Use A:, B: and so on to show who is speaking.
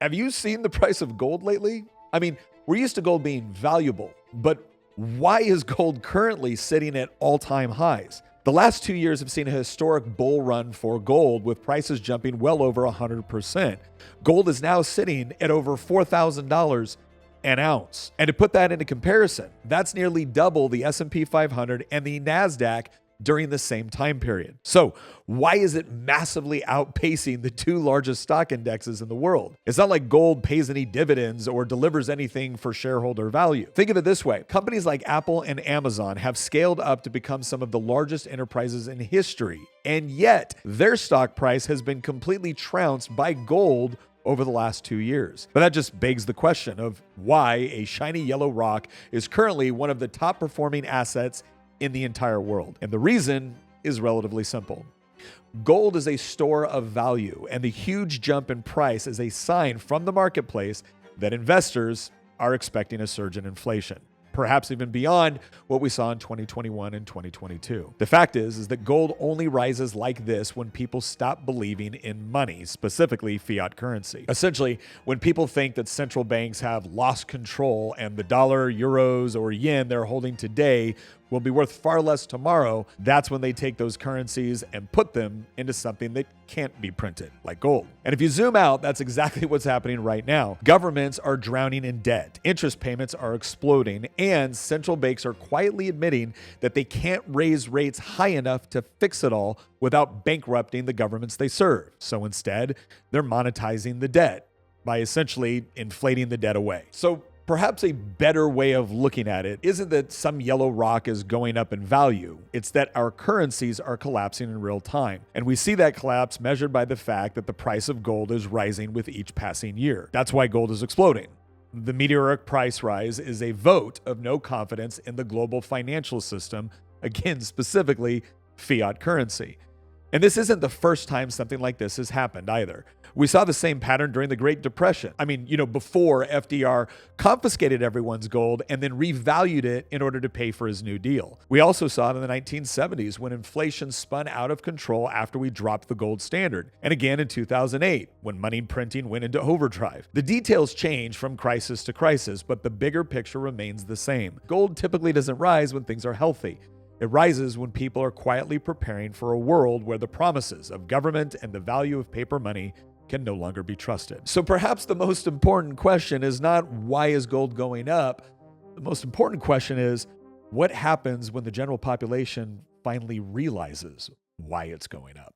A: Have you seen the price of gold lately? I mean, we're used to gold being valuable, but why is gold currently sitting at all-time highs? The last 2 years have seen a historic bull run for gold, with prices jumping well over 100%. Gold is now sitting at over $4,000 an ounce. And to put that into comparison, that's nearly double the S&P 500 and the NASDAQ during the same time period. So why is it massively outpacing the two largest stock indexes in the world? It's not like gold pays any dividends or delivers anything for shareholder value. Think of it this way. Companies like Apple and Amazon have scaled up to become some of the largest enterprises in history, and yet their stock price has been completely trounced by gold over the last 2 years. But that just begs the question of why a shiny yellow rock is currently one of the top performing assets in the entire world. And the reason is relatively simple. Gold is a store of value, and the huge jump in price is a sign from the marketplace that investors are expecting a surge in inflation, perhaps even beyond what we saw in 2021 and 2022. The fact is that gold only rises like this when people stop believing in money, specifically fiat currency. Essentially, when people think that central banks have lost control and the dollar, euros, or yen they're holding today will be worth far less tomorrow, that's when they take those currencies and put them into something that can't be printed, like gold. And if you zoom out, that's exactly what's happening right now. Governments are drowning in debt, interest payments are exploding, and central banks are quietly admitting that they can't raise rates high enough to fix it all without bankrupting the governments they serve. So instead, they're monetizing the debt by essentially inflating the debt away. So perhaps a better way of looking at it isn't that some yellow rock is going up in value. It's that our currencies are collapsing in real time. And we see that collapse measured by the fact that the price of gold is rising with each passing year. That's why gold is exploding. The meteoric price rise is a vote of no confidence in the global financial system, again, specifically fiat currency. And this isn't the first time something like this has happened either. We saw the same pattern during the Great Depression. I mean, before FDR confiscated everyone's gold and then revalued it in order to pay for his New Deal. We also saw it in the 1970s when inflation spun out of control after we dropped the gold standard. And again in 2008 when money printing went into overdrive. The details change from crisis to crisis, but the bigger picture remains the same. Gold typically doesn't rise when things are healthy. It rises when people are quietly preparing for a world where the promises of government and the value of paper money can no longer be trusted. So perhaps the most important question is not why is gold going up? The most important question is what happens when the general population finally realizes why it's going up?